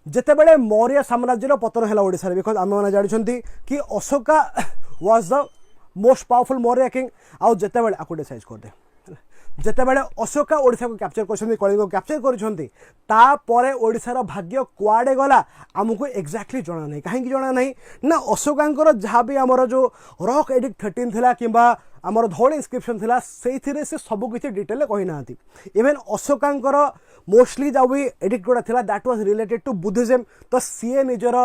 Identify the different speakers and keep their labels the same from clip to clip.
Speaker 1: जितेबले मौर्य साम्राज्यर पतन है ओडिशा बिकज आम मैंने जानते कि Ashoka was the most powerful Maurya king आउ जितेबले आपको डिसाइज करदे जितेबले अशोका ओडिशा को कैप्चर कर कलिंग कैप्चर कर ओडिशार भाग्य कुआडे गला आमको एक्जाक्टली जना नहीं कहीं जना नहीं ना अशोका जहाँ भी आमर जो रॉक एडिक्ट 13 थिला किंबा आमर धौल इनस्क्रिप्शन थिला से सब किसी डिटेल कही ना इवेन अशोका मोस्टली जो भी एडिक्ट गुड़ा थिला that was related to Buddhism तो सी निजर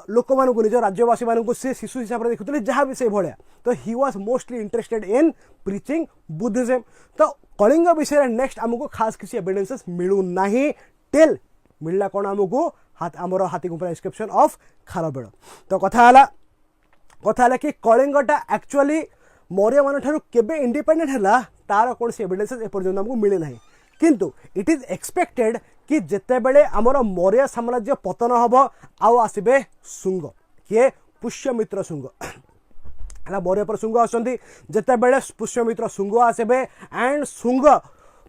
Speaker 1: लोक मानू निज राज्यवासी मानू सी शिशु हिसाब से देखुले जहाँ भी से भाया तो he was mostly interested in preaching Buddhism तो कलिंग विषय नेक्स्ट आमको खास किसी एविडेंसेस मिलू नहीं टेल मिलला कौन आमको आमर हाथी गुंफा इंस्क्रिप्शन ऑफ खारबेल तो कथा कि कलिंगटा एक्चुअली मौर्य मान ठारू केबे इंडिपेंडेंट है तार कौन सी एविडेंसेस एपर्यंत आमको मिले ना किंतु इट इज एक्सपेक्टेड कि जितेबले आमर मौर्य साम्राज्य पतन हम आउ आसबे शुंग किए पुष्यमित्र शुंग है मौर्य पर शुंग आसते जितेबले पुष्यमित्र शुंग आसबे एंड शुंग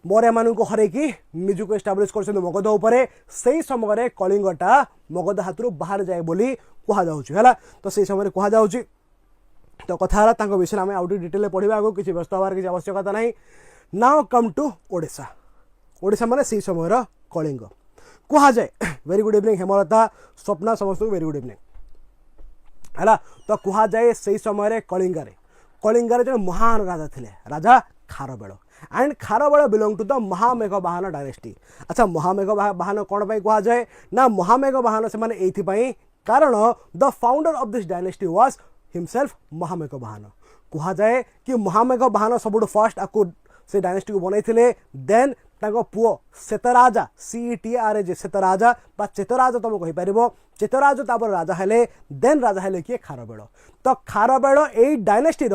Speaker 1: मौर्य मान को हरैकी निजुक एस्टाब्लीश कर मगध उपर से समय कलिंगटा मगध हाथरू बाहर जाए बोली कहुला तो से समय कहुच्छी तो कथा विषय आम आउट डिटेल पढ़ा आगे किसी व्यस्त हमार किसी आवश्यकता ना now come to Odisha Odisha माने से समय कलिंग कहुए very good evening Hemlata Swapna समस्त वेरी गुड इवनिंग है तो कहुए से समय कलिंगार जो महान राजा थे राजा Kharavela and Kharavela belong to the Mahamegha Vahana dynasty अच्छा महामेघ बाहन कौन पर कहुए ना महामेघ बाहन से कारण the founder of this dynasty was himself Mahamegha Vahana कहुए कि महामेघ बाहन सब फर्स्ट आपको से डायनेस्टी को बनई देन पुओ सेतराजा CETRAJ सेतराजा बा चेतराजा तुम कहीपर चेतराज तापर राजा हेले देन राजा हेले किए खारबेल तो खारबेल यही डायनेस्टी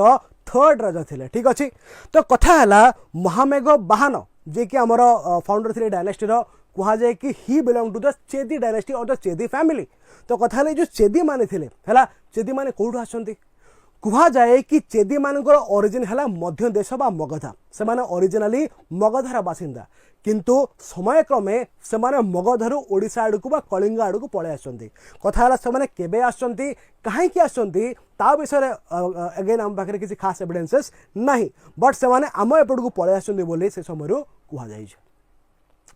Speaker 1: थर्ड राजा थे ठीक अच्छे तो कथा है महामेघ बाहन जे कि आमर फाउंडर थे डायनेस्टी कहुए कि he belong to the Chedi dynasty और द चेदी फैमिली तो कथा जो चेदी माने थे है चेदी माने कौटू आसती कहुए कि चेदी मानकर ओरिजिन है मध्य देश बा मगधा से ओरिजिनाली मगधार बासिंदा किंतु समय क्रमे से मगधरू ओडिशा आड़ को कलिंग आड़ को पलि आसती कथा से केबे आसती कहीं आसती ता विषय अगेन आम पाखे किसी खास एविडेंसेस नहीं बट से आम एपट को पलि आसती से समय कहुई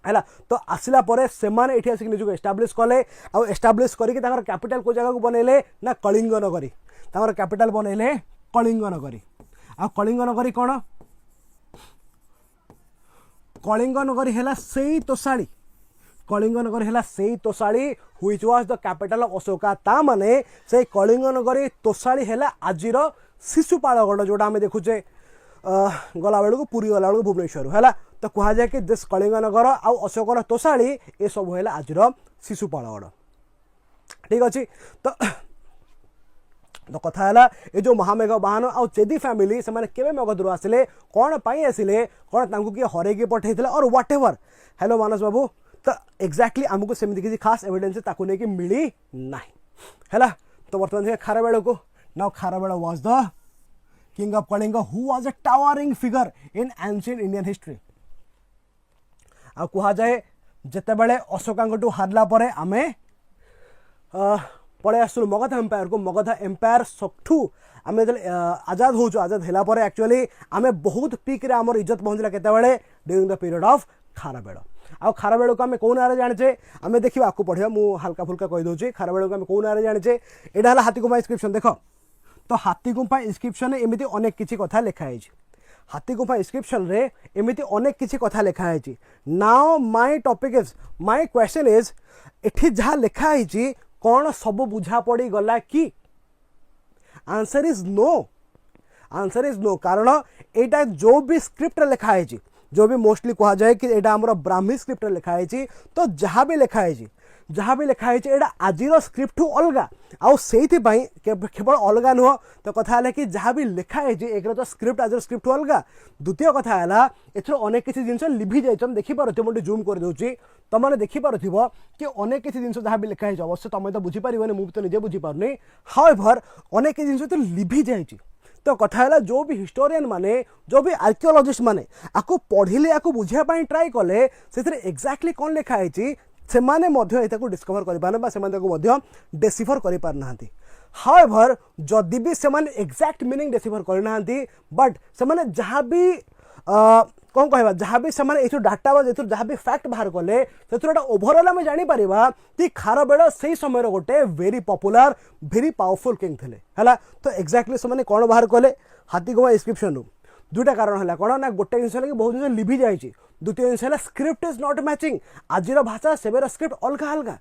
Speaker 1: है तो आसला से आसिक निजक एस्टाब्लीश कले आउ एस्टाब्लीश करके कैपिटल को जगह को बनइले ना कलिंग नगरी तार कैपिटल बनइले कलिंग नगरी आ कलिंग नगरी कौन कलिंग नगरी है से तोशाली कलिंग नगरी है से Toshali which was the capital of Ashoka ता माने से कलिंग नगरी तोशाली है आजिर शिशुपालगढ़ जोटा आम देखुचे गला बेलू पुरी गला बेलू भुवनेश्वर है तो कहुए कि दिस कलिंग नगर आउ अशोकर तोशाली ये सब है आजिर शिशुपालगढ़ ठीक अच्छे तो कथा है ये जो महामेघ बाहन आउ चेदी फैमिली से केवे मगधरू आसिले कौन पाई आसिले कौन तांकु किए हरैकी पठे और व्हाट एवर हेलो मानस बाबू तो एक्जाक्टली आमको सेमती किसी खास एविडेंस ताकू नहीं कि मिली ना है तो बर्तमान खारबेल को now Kharavela was the king of Kalinga who was a towering figure in ancient Indian history आ कहुए जितेबले अशोका हारला आमे पलि आसु मगध एम्पायर को मगध एम्पायर सबठू आम आजाद हो आजाद है एक्चुअली आम बहुत पीक रे आमर इज्जत पहुँचला केतबेले during the period of Kharavela आ खारबेल को आम कौ ना जाने आम देखिए आपको पढ़िया मु हल्का फुल्का कहीदे खारबेल को आम कौ ना जाने यहाँ है हाथी गुंफा इंस्क्रिप्शन देख तो हाथी गुंफा इंस्क्रिप्शन एमती अनेक किसी कथा लिखाई हाथी गुंफा इंस्क्रिप्शन रे एमती अनेक किसी कथा लिखाई now my topic is my question is एठी जहाँ लिखाई कौन सब बुझा पड़ी गला कि आंसर इज नो कारण एटा जो भी स्क्रिप्ट लिखाई जो भी मोस्टली कहा जाए कि एटा हमर ब्राह्मी स्क्रिप्ट लिखाई तो जहाँ भी लिखाई एटा आजिर स्क्रिप्ट अलगा आउ से केवल अलगा नुह तो कथा है कि जहाँ भी लिखाई एक तो स्क्रिप्ट आज स्क्रिप्ट अलगा द्वितीय कथा है एथर अनेक किसी जिन लिभि जाए तुम देखिपार मुझे जूम कर दूसरी तुमने देखिपार कि अनेक किसी जिन जहाँ भी लिखाई अवश्य तुम तो बुझीपार मुझे तो निजे बुझीपारनी हाउएवर अनेक किसी जिन तो लिभि जाए तो कथा है जो भी हिस्टोरियन माने जो भी आर्कियोलॉजिस्ट माने आपको पढ़िले आपको बुझापी ट्राए कले से एक्जाक्टली कौन लिखाई सेमाने मध्य एताको डिस्कवर करि पारना बा सेमाने को मध्य डेसिफर करि पार नांती हाउएवर जदि भी सेमाने एग्जैक्ट मीनिंग डेसिफर करि नांती बट सेमाने जहां भी कौन कहवा जहाँ भी से डाटा बा जहाँ भी फैक्ट बाहर कले से ओभरऑल आम जापर कि खारबेल से समय गोटे very popular very powerful king थे है तो एक्जाक्टली से कौन बाहर कले हाथीगुआ इंस्क्रिप्शन रु दुईटा कारण है कौन ना गोटे जिन कि बहुत जिन लिभि जाए द्वितीय जिन स्क्रिप्ट इज नॉट मैचिंग आज भाषा सेवेर स्क्रिप्ट अलग अलग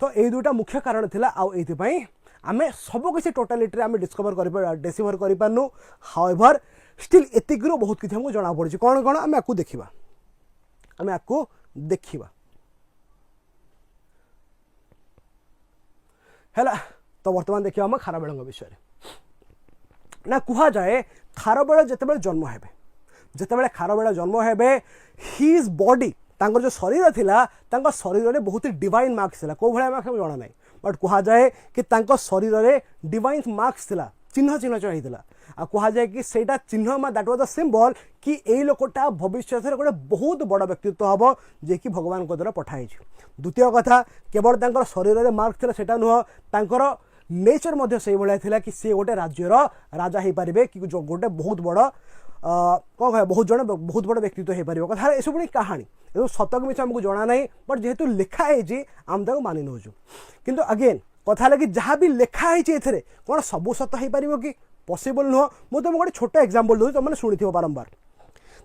Speaker 1: तो ये दुईटा मुख्य कारण था आईपाई आम सबकि टोटालिटी आम डिस्कवर कर डेसिफर कर हाउएवर स्टिल एतिकरू बहुत किसी हमको जना पड़ी कौन कौन आम आपको देखा आम आपको देखा है तो बर्तमान देखा आम खारबेल विषय ना कह जाए खारबेल जिते जन्म हे जिते खारबेल जन्म हे हिज बॉडी जो शरीर थिला शरीर में बहुत डिवाइन मार्क्स था कौ भाया मार्क्स जना ना बट कह जाए कि शरीर में डिवाइन मार्क्स था चिन्ह चिन्ह चढ़ाई आ कह जाए कि सेटा चिन्ह दैट वाज द सिंबल कि यही लोकटा भविष्य गोटे बहुत बड़ व्यक्तित्व हम जे कि भगवान द्वारा पठाई द्वितीय कथा केवल शरीर में मार्क था नुह नेचर से भाया कि सी गोटे राज्यर राजा हो पारे कि जो गोटे बहुत बड़ कौन कह बहुत बड़ व्यक्तित्व हो पार कथा यह सब कहानी सत मिछ आमको जना ना बट जेहेतु लिखाई आम तक मानि नौचु किंतु अगेन कथा है कि जहाँ भी लिखाई कौन सब सत हो पार कि पॉसिबल नुह मुझे तुमको गोटे छोट एग्जांपल दूँ तुमने शुणी बारंबार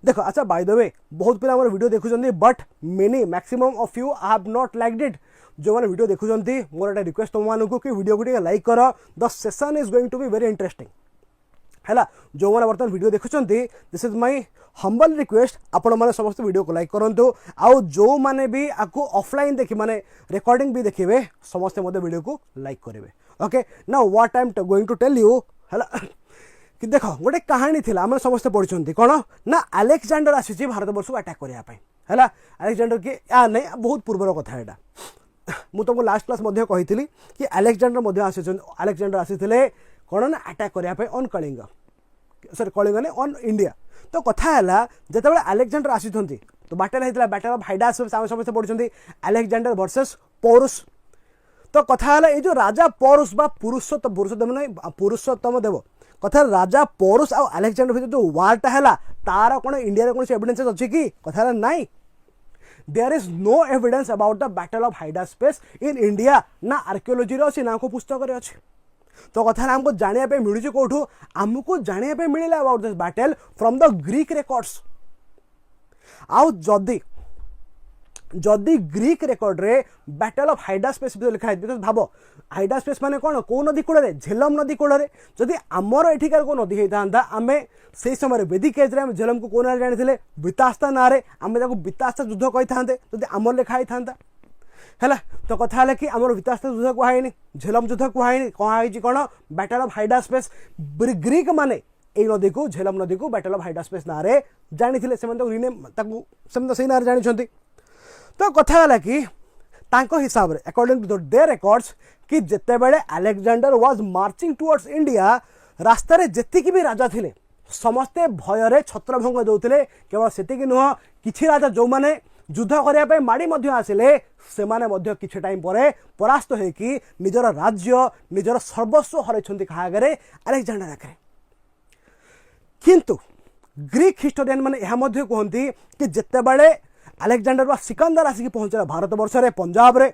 Speaker 1: देख अच्छा बाय द वे बहुत पिला वीडियो देखुं but many maximum of you I have not liked it जो मैंने वीडियो देखुं मोर एक रिक्वेस्ट तुम मानक कि वीडियो को लाइक कर the session is going to be very interesting है जो मैंने बर्तमान वीडियो देखुं this is my humble request आपण मैंने समस्त वीडियो को लाइक करूँ आउ जो मैंने भी आपको ऑफलाइन देखी माने रिकॉर्डिंग भी देखिए समस्ते मत वीडियो को लाइक करेंगे ओके ना what I am going to tell you है कि देख गोटे कहानी थी आम समस्ते पढ़ी कौन ना अलेक्जेंडर आसी भारत वर्ष को अटैक करने है अलेक्जेंडर की नहीं बहुत पूर्वर कथा यहाँ मुझे तुमको लास्ट क्लास कही कि अलेक्जेंडर आसी कौन ना अटैक करने ऑन कलिंग सॉरी कलिंग ने ऑन इंडिया तो कथा है जिते अलेक्जेंडर आसी तो बैटल होता बैटल ऑफ हाइडास समस्त पढ़ी अलेक्जेंडर वर्सेस पौरुष तो कथा है ये जो राजा पौरुष बा पुरुषोत्तम नहीं पुरुषोत्तम देव कथा राजा पौरुष आ अलेक्जेंडर भीतर जो वारटा है तार कौन इंडिया कौन एविडेंसेस अच्छी कि कथा नाई there is no evidence about the battle of Hydaspes in India ना आर्कियोलॉजी अच्छी ना को पुस्तक अच्छी तो कथा आमको जानापी मिलूँ कौटू आमको जानापी मिले about this battle from the Greek records आउ जदि ग्रीक रेकर्ड रे बैटल ऑफ हाइडास्पेस लिखा है बिकज भाव हाइडास्पेस माने कौन कौ नदी कूल झेलम नदी कूल जदि आमर एठिकार को नदी होता आम से समय वेदिक एज झेलम को कौ ना जानी बीतास्ता ना आम बीतास्ता युद्ध कही था जदि आमर लिखाई था है तो कथा है कि आमर बीतास्ता युद्ध कहुनी झेलम युद्ध कहुनी कहुई कौन बैटल ऑफ हाइडास्पेस ग्रीक माने এই नदी को झेलम नदी को बैटल ऑफ हाइडास्पेस ना जानी रिनेम से ना जानी तो कथा है कि हिसाब से अकॉर्डिंग टू दे रेकॉर्ड्स कि जिते बड़े Alexander was marching towards India रास्ता रे जेतिकी भी राजा थिले समस्ते भय छत्रभंग दौले केवल सेतिकी नुह किछि राजा जो माने युद्ध करने माड़ी आसिले से किछि टाइम पर परास्त होकि निजर राज्य निजर सर्वस्व हरइछन्ति काहागरे अलेक्जेंडर आगे किंतु ग्रीक हिस्टोरियन माने यह कहती कि जिते बड़े अलेक्जेंडर व सिकंदर आसिक पहुंचला भारत वर्ष रे पंजाब रे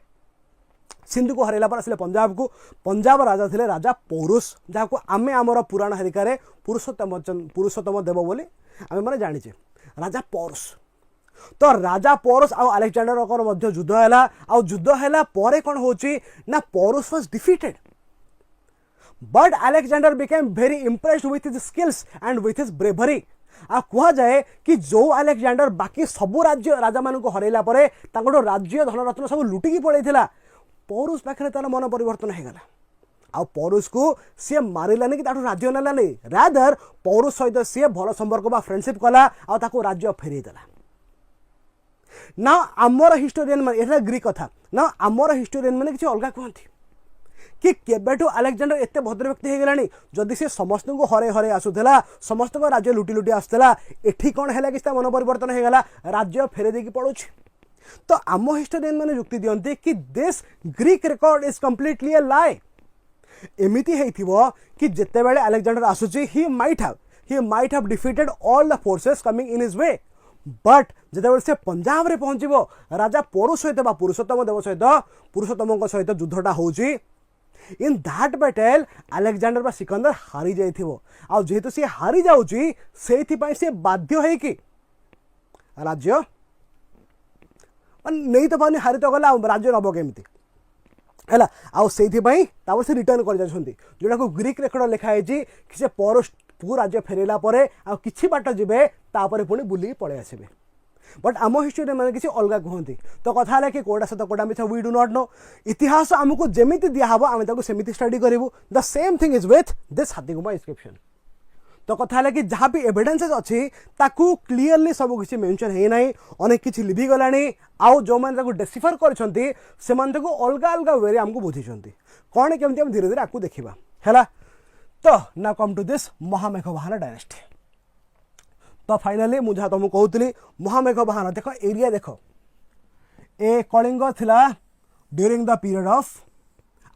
Speaker 1: सिंधु को हरैला पर आसिले पंजाब को पंजाब राजा थिले राजा पौरुष जहाँ को आमे आमर पुराण हरिकार पुरुषोत्तम देव बोली आमे माने जानिचे राजा पौरुष तो राजा पौरुष आ अलेक्जेंडर युद्ध है पर कौन होची ना Paurush was defeated but Alexander became very impressed with his skills and with his bravery आ कह जाए कि जो अलेक्जेंडर बाकी सबू राज्य राजा मान हरैला राज्य धनरत्न सब लुटिकी पड़ेगा पौरुष पाखे तार मन परिवर्तन होगला आ पौरुष को सी मारिलानी कि राज्य नालानी रादर पौरुष सहित सी भल संपर्क बा फ्रेंडशिप कला आ राज्य फेरईदेला ना आमर हिस्टोरियन मान ग्रीक कथा ना आमर हिस्टोरियन मैंने किसी अलग कहती कि केबेठू अलेक्जेंडर एत भद्र व्यक्ति हो गलानी जदि से समस्त को हरे हरे आसुला समस्त राज्य लुटी लुटी आसला एठी कौन है कि मन परिवर्तन होगला राज्य फेरे देकी पड़ुछि तो आम हिस्टोरियन मैंने युक्ति दियंती कि this Greek record is completely a lie एमिति हेइथिबो कि जेतेबेले अलेक्जेंडर आसुची he might have defeated all the forces coming in his way but जेतेबेले से पंजाब रे पहुंचबो राजा पौरु सहित बा पुरुषोत्तम देव सहित पुरुषोत्तम सहित युद्धटा होउची इन दैट बैटल अलेक्जेंडर बा सिकंदर हारी जाइथिबो आ जेहेतु से हारी जाउची सेथि पई से बाध्य है कि राज्य नहीं तो पानी हारी तो गला राज्य नब केमती है आउ से से रिटर्न कर जोटा को ग्रीक रेकर्ड लिखाई कि से पू राज्य फेरला कि बाट जीवे तापर पुणी बुल पलि आसबे बट आम हिस्ट्री मैंने किसी अलग कहती तो कथा है कि कोटा सत कोटा मिछ वी डू नॉट नो इतिहास आमको जमी दिहब आम सेमती स्टडी करूँ the same thing is with this Hathigumpha inscription तो कथा है कि जहाँ भी एविडेंसेस अच्छी ताकू क्लीयरली सब किसी मेंशन है ना अनेक किसी लिभि गला आउ जो मैंने डेसिफर कर अलग अलग वे आमको बुझी कौन केमती हम धीरे धीरे आपको देखा है तो ना कम टू दिस महामेघवाहन डायनेस्टी तो फाइनाली मुझे तुमको कहती महामेघवाहन देख एरिया देख ए कलिंग थिला ड्यूरिंग द पीरियड ऑफ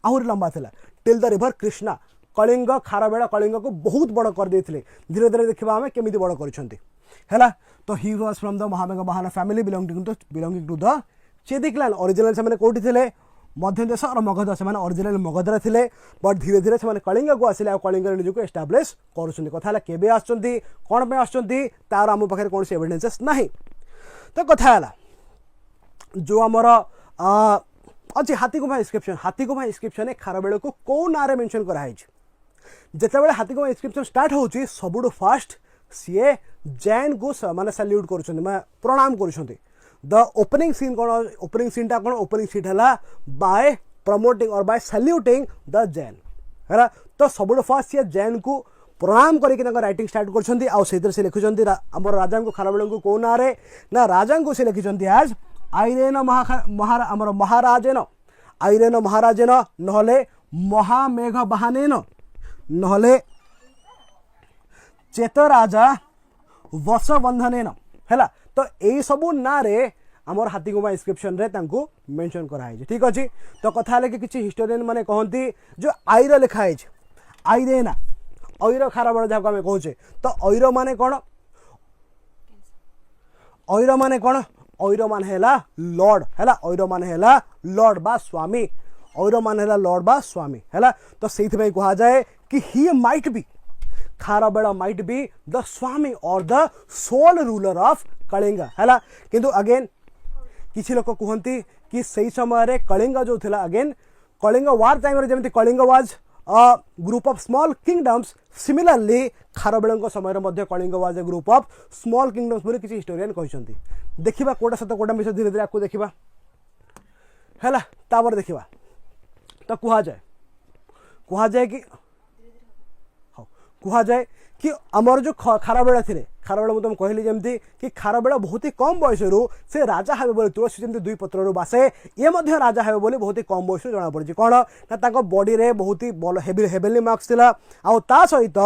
Speaker 1: आहरी लंबा थिला till the river Krishna Kalinga Kharavela Kalinga को बहुत बड़ कर देथिले धीरे धीरे देखा आम केमी बड़ कर तो ही वाज फ्रॉम द महामेघवाहन family belonging to the Chedic land original से कौटी थे मध्य देश और मगध से ओरिजिनल मगधर थे बट धीरे धीरे से कलिंग को आसिले कलिंग निजी एस्टाब्लीश कर कथा केबे आछंती कौन पे आछंती तार आम पाखे कौन एविडेंसेस ना तो कथा है जो आमर अच्छी हाथीगुम्फा इंस्क्रिप्शन खारबेड़ को कौ ना मेंशन कराई जितेबाला हाथीगुम्फा इंस्क्रिप्शन स्टार्ट होची सबुठु फास्ट सीए जैन को माने सैल्यूट कर प्रणाम कर द ओपनिंग सीन कौन ओपनिंग सीनटा कौन ओपनिंग सीट है बाय प्रमोटिंग और बाय सैल्यूटिंग द जैन है तो सबुठु फास्ट सीए जैन को प्रणाम करके रईटिंग स्टार्ट कर से लिखुंट आम राजा को खारबेड़ को कौ ना ना राजा को से लिखिंट एज आईरेन महाराजेन आईरेन महाराजेन नहले महामेघवाहनेन नहले चेतराजा वसबंधनेन है तो यही सबू ना रे आमर हाथीगुम्फा इंस्क्रिप्शन रे तांको मेंशन कराई ठीक अच्छे तो कथा है कि किसी हिस्टोरियन माने कहती जो आईर लिखाई आईरेना ऐर खारबेड़ जहाँ आम कहे तो ऐर माने कौन ऐर माने कौन ऐर मान है लॉर्ड है ऐर मान है लॉर्ड बा स्वामी ऐर मान है लॉर्ड बा स्वामी है तो से कहा जाए कि he might be Kharavela might be the स्वामी और the sole ruler of Kalinga है किंतु अगेन किसी लोग कहते कि सही समय कलिंग जो थिला अगेन कलिंग वार टाइम जमी Kalinga was group of small kingdoms similarly Kharavela समय Kalinga was a group of small kingdoms बोली किसी हिस्टोरियन कहते देखा कोटा सत कोटा मिस धीरे धीरे आपको देखा है तापर देखा तो कहुए कि आमर जो खारबेड़ थे खारबेड़ मुझे कहली जमी कि खारबेड़ बहुत ही कम बयस से राजा हे बोली तुलसी जमी दुई पत्र बासे ये राजा हे बोली बहुत ही कम बयस जना पड़ी कौन ना बॉडी रे बहुत ही हेवेली मार्क्स थिला आ ता सहित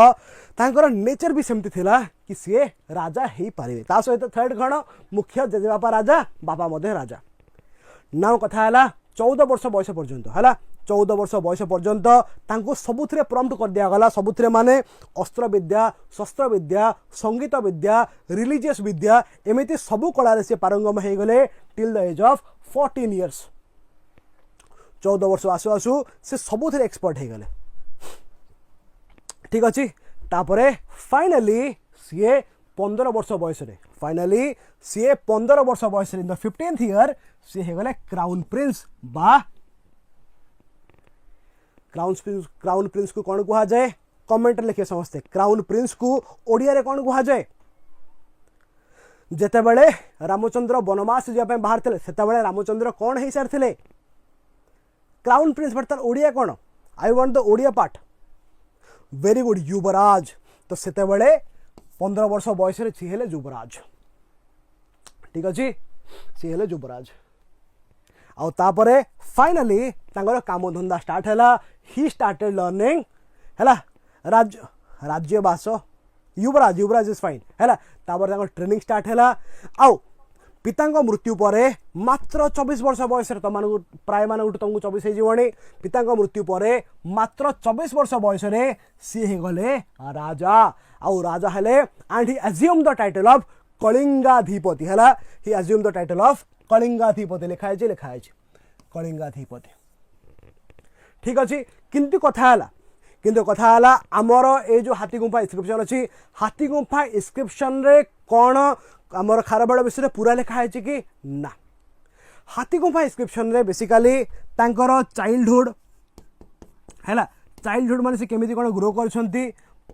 Speaker 1: तांकर नेचर भी सेमती थिला कि सी राजा हो पारे ता सहित थर्ड कौन मुख्य जेजेबापा राजा बापा मध्य राजा ना कथा है 14 वर्ष बयस पर्यंत है 14 वर्ष बयस पर्यंत सबुथिरे प्रम्प्ट कर दिगला सबुथिरे माने अस्त्र विद्या शस्त्र विद्या संगीत विद्या रिलीजियस विद्या एमती सबू कला से पारंगम हो गले till the age of 14 years 14 वर्ष आसु आसु से सबुथिरे एक्सपर्ट हो गले ठीक अच्छे तापरे फाइनाली सीए 15 वर्ष बयस फाइनाली सीए 15 वर्ष बयस इन द 15th ईयर सी हो गले क्राउन प्रिंस बा क्राउन प्रिंस को कौन कहा जाए कमेंट लिखे समस्ते क्राउन प्रिंस को ओडिया रे कौन कहा जाए जेते बड़े रामचंद्र वनवास जापे बाहर थे सेते बड़े रामचंद्र कौन हो सारी थे क्राउन प्रिंस बट तार ओडिया कौन I want the Odia part very good Yuvraj तो सेते बड़े 15 वर्ष बयस सी हेले युवराज ठीक अच्छे सी हेले युवराज आउ तापरे फाइनाली तांगर काम धंदा स्टार्ट है ही स्टार्टेड लर्निंग है राज्यवास युवराज इज फाइन है तापर ट्रेनिंग स्टार्ट है आउ पिता मृत्यु पर मात्र 24 वर्ष बयस प्राय मान तुमको 24 हो पिता मृत्यु पर मात्र 24 वर्ष बयस सी हो गले राजा आउ राजा हेले and he assume the title of Kalingadhipati है he assume the title of Kalingadhipati लिखाई कलिंगाधिपति ठीक अच्छे किंतु कथा आमर ये जो हाथीगुंफा इंस्क्रिप्शन अच्छी हाथीगुंफा इंस्क्रिप्शन रे कौन आमर खारबेल विषय पूरा लिखाई कि ना हाथीगुंफा इंस्क्रिप्शन रे बेसिकली तांकर चाइल्डहुड है चाइल्डहुड माने से केमिति कोन ग्रो करछंती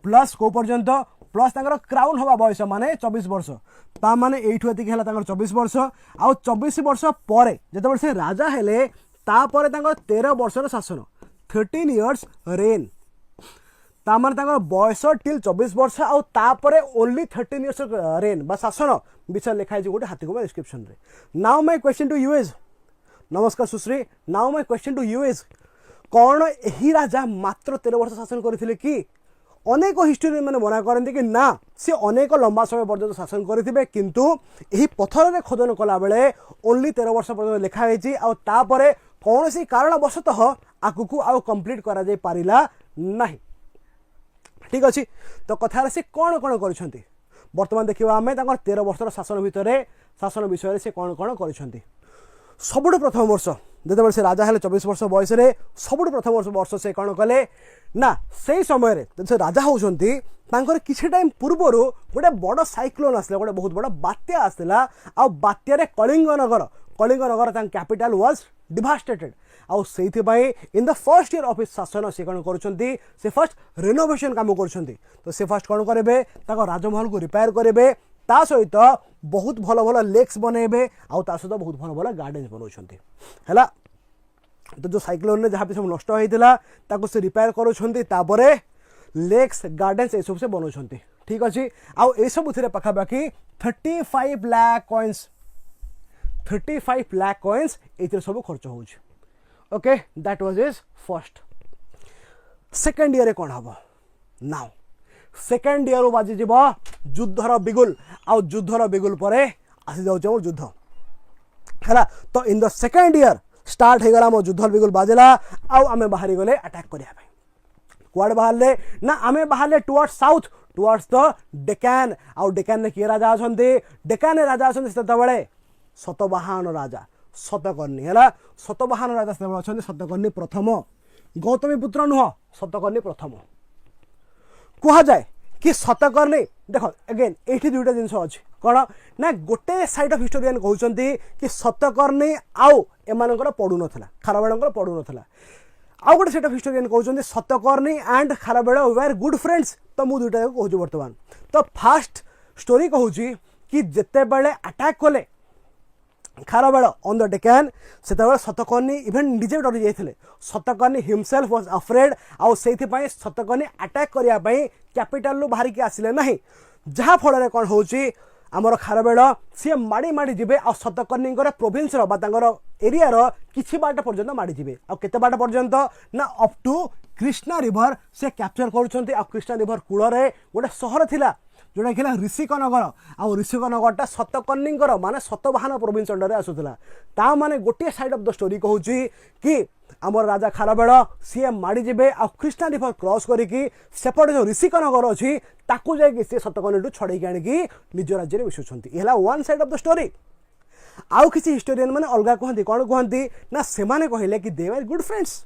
Speaker 1: प्लस को पर्यंत प्लस तांकर क्राउन हवा बयस माने 24 वर्ष ता माने एठु एतिक हला तांकर 24 वर्ष आ 24 वर्ष परे जेतेबेले से राजा हेले ता परे तांकर 13 वर्षर शासन 13 इयर्स रेन तामान तांकर बयस टिल 24 वर्ष आउ तापरे ओनली 13 इयर्स रेन बा शासन विषय लिखाई गोटे हाथीगुंफा डिस्क्रिप्शन रे now my question to you is नमस्कार Sushri now my question to you is कौन एही राजा मात्र 13 वर्ष शासन करथिले कि अनेक हिस्टोरियन माने बना करंती कि ना से अनेक लंबा समय पर्यंत शासन करथिबे किंतु एही पत्थर रे खोदन कला बेले ओनली 13 वर्ष पर्यंत लिखा हेची आ तापरे कौनसी कारणवशतः आगुकू आउ कंप्लीट करा जाय पारिला नाही ठीक अच्छे तो कथा से कौन कौन कर बर्तमान देखा आम 13 वर्षर शासन भितर शासन विषय से कौन कौन कर सबुठ प्रथम वर्ष जो से राजा हेले 24 वर्ष बयस सबुठ प्रथम वर्ष से कौन कले ना से समय से राजा होती किसी टाइम पूर्वर गोटे बड़ साइक्लोन आसला गोटे बहुत बड़ बात्या आसला आ बात्यारे कलिंगनगर कैपिटल वाज डिवास्टेटेड आउ से in the first year of शासन से कौन कर फर्स्ट रेनोवेशन काम कर तो से फर्स्ट कौन करेंगे राजमहल को रिपेयर करेंगे ता सहित बहुत भल भल लेक्स बनइबे आउ ता सहित बहुत भल भल गार्डन बनाऊँ तो जो साइक्लोन ने जहाँ भी सब नष्ट होता ताको से रिपेयर करुँचे लेक्स गार्डन ये सब से बनाऊँ ठीक अच्छे आउ ये सब पाखापाखि 35 लाख कॉइन्स 35 लाख कॉइन्स ये सब खर्च हो okay that was is first second year कौन हम नाउ सेकेंड ईयर बाजी जीव युद्धर बिगुल आउ युद्धर बिगुल पर आसी जाऊँ युद्ध है तो in the second year start हो गला मो युद्धर बिगुल बाजला आउ आमे बाहरी गले अटैक करिया कुआड बाहरले ना आमे बाहरले towards south towards the Deccan आउ डेकान ने किए राजा अछंती डेकान राजा अछंती सेतबेले सतवाहन राजा सतकर्णी है सतवाहन राजा से अच्छा सतकर्णी प्रथम गौतमी पुत्र नुह सतकर्णी प्रथम कह जाए कि सतकर्णी देख अगेन ये दुईटा जिन अच्छे कौन ना गोटे साइड ऑफ हिस्टोरियन कहते कि सतकर्णी आउ एम पड़ू नाला खारबेल पड़ू नाला आउ गोटे साइड ऑफ हिस्टोरियन कहते Satakarni and Kharavela were good friends तो मुझे दुईटा कहूँ बर्तमान तो फास्ट स्टोरी कहूँ कि जिते बड़े अटैक कले खारबेल ऑन द डेकान से सतकर्णी इवेन निजे डरी जाते सतकर्णी हिमसेल्फ वाज अफ्रेड आउ से सतकर्णी अटैक करने कैपिटल बाहर की आसिले ना जहाँ फल कौन हो आमर खारबेल सी माड़ी माड़ी जी आ सतकर्णी प्रोविंस एरिया किसी बाट पर्यंत माड़ी जी आते बाट पर्यंत ना अप टू कृष्णा रिवर से कैप्चर कर कृष्णा रिवर कूल गोटे सहर थिला जोटा कि ऋषिकनगर आउ ऋषिकनगरटा सतकर्णी माने सतवाहन प्रोविंस अंडर आसूला ता माने गोटे साइड ऑफ द स्टोरी कहूँ कि आमर राजा खारबेल सी माड़ी जी आ कृष्णा रिवर क्रॉस करके सेपटे जो ऋषिकनगर अच्छी ताकू जाकि सी सतकर्णी छड़े आणिकी निज राज्य में मिशुंट यह one side of the story आउ किसी हिस्टोरियन मैंने अलग कहती कौन कहती ना से कहले कि they are good friends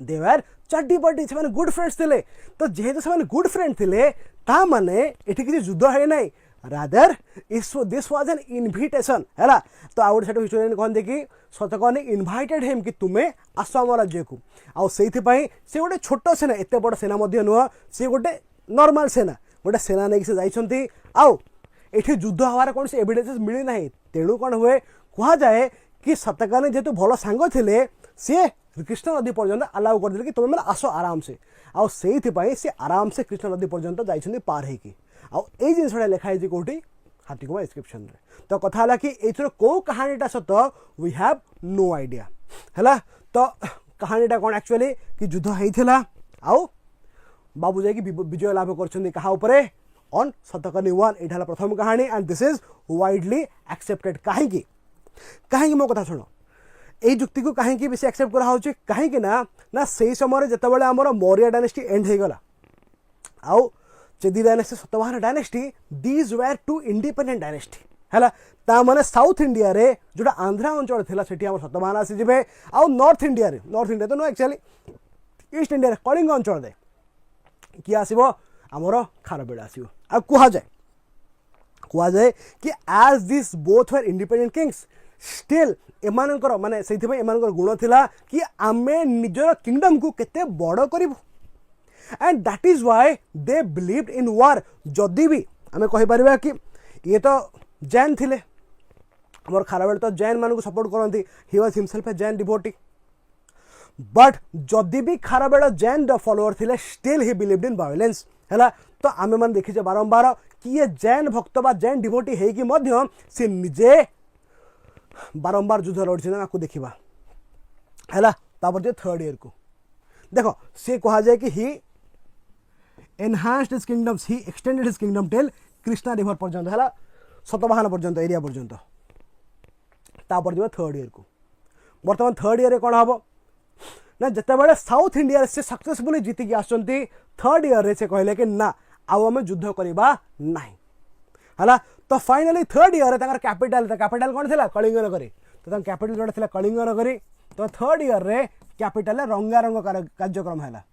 Speaker 1: they are chaddi buddy से गुड फ्रेंड्स थे तो जेहेतु से गुड फ्रेंड थे ता माने एठी किसी युद्ध है ना rather this was an invitation है तो आउ गोटे हिस्टोरियन कहते कि सतकर्णी इनवाइटेड हिम कि तुम्हें आस आम राज्य को आउ से गोटे छोट सेना एत बड़ सेना नुह सी गोटे नॉर्मल सेना गोटे सेना नहीं से जाइछंती आउ एठी युद्ध हवार कौन से एविडेंसेस मिली ना तेणु कौन हुए कह जाए कि सतकर्णी जेहेतु भल सांग थे सी कृष्ण नदी पर्यंत अलाउ करदे कि तुम्हें आस आराम से आउ से आराम से कृष्ण नदी पर्यंत जाइछंती पार होगी आउ ए जिनसा लिखाई कौटी हाथीगुंफा इंस्क्रिप्शन तो कथा है कि एथर कौ कहानीटा सत वी हैव नो आइडिया है तो कहानीटा कौन एक्चुअली कि युद्ध होता आउ बाबू जाकि विजय लाभ कर ऑन शतकर्णी 1 एटा प्रथम कहानी and this is widely accepted कहीं मो कथा शुण এই যুক্তি को कहीं बेसी एक्सेप्ट करा होची कहीं ना से समय जितेबाला आमर मौर्य डायनेस्टी एंड हो गला आउ Chedi dynasty Satavahana dynasty these were two independent dynasty है ताने साउथ इंडिया रे जोटा आंध्रा अंचल थिला सेठी हमर सतवाहन आसी जिवे आउ नॉर्थ इंडिया तो no actually east India Kalinga अंचल दे कि आसीबो हमर खारबेड़ आसीबो आ कुहा जाए कि as this both were independent kings still एमानकर माने से गुण थिला कि आमे निजर किंगडम को केते बड़ करिवु and that is why they believed in war जदि भी आमे कहि परिबा कि ये तो जैन थिले हमर खारबेड़ तो जैन मान को सपोर्ट करंती he was himself a Jain devotee but जदि भी खारबेड़ जैन द फॉलोअर थिले still he believed in violence हैला तो आमे मन देखि जे बारंबार कि ये जैन भक्त बा जैन डिवोटी है कि मध्य से निजे बारंबार युद्ध लड़ी आपको देखा है जो थर्ड ईयर को देखो सी कह जाए कि he enhanced his kingdoms he extended his kingdom till Krishna river पर्यंत है सतवाहन पर्यंत एरिया पर्यंत तापर जो थर्ड ईयर को बर्तमान थर्ड ईयर कौन हम ना जिते साउथ इंडिया से सक्सेसफुली जीतिकी आसुँच थर्ड ईयर से कहले कि ना आउ आम युद्ध करवा ना है तो फाइनाली थर्ड ईयर कैपिटल कौन थी कलिंग नगरी तो कैपिटल जोटा थी कलिंग नगरी तो थर्ड ईयर रे कैपिटल रंगारंग कार्यक्रम है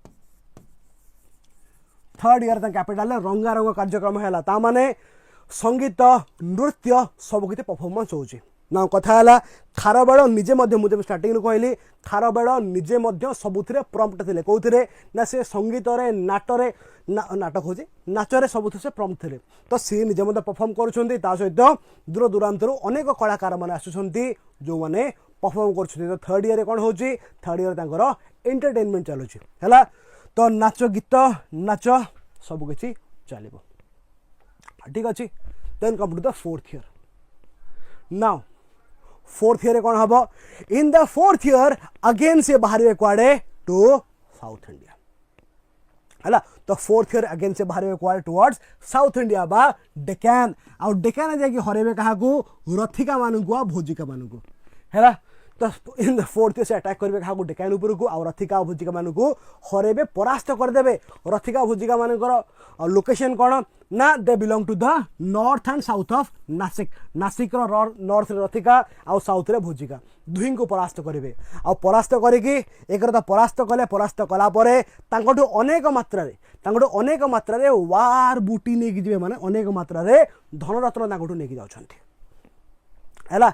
Speaker 1: थर्ड ईयर कैपिटल रंगारंग कार्यक्रम है ताने संगीत नृत्य सब किसी परफॉर्मेंस होची ना कथा है खारबेड़ निजे मुझे स्टार्टिंग कहली खारबेड़ निजे सबुथिरे प्रम्प्ट थे कौन ना से संगीत नाटरे नाटक हो नाचरे सब से प्रम्प्ट थे तो सी निजे परफॉर्म कर सहित दूर दूरांत अनेक कलाकार मैंने आसुँच जो मैंने परफॉर्म कर थर्ड ईयर कौन हो थर्ड ईयर एंटरटेनमेंट चलुची है तो नाच गीत नाच सबकि चलो ठीक अच्छे then come to the fourth year now fourth year कौन हम in the fourth year again से बाहर कुआडे टू साउथ इंडिया है तो फोर्थ ईयर अगेन से बाहर कुआडे टुवर्ड्स साउथ इंडिया बा डेकान आउ डेकान जाकि हरेबे क्या रथिका मानू आ भोजिका मानू है तो इन द फोर्थ ईयर से अटैक करेंगे क्या डेकान उपर को आ रथिका भोजिका मानू हरेबे परास्त करदे रथिका भोजिका मानकर लोकेशन कौन ना they belong to the north and south of Nashik Nashik north Rathika आउ साउथ रे भोजिका दुही को परास्त करेंगे आ परास्त करके एक तो परास्त कले परास्त कलापर अनेक मात्रा वार बुटी नहीं जी मैंने अनेक मात्रा धनरत्न नहीं जाऊँ है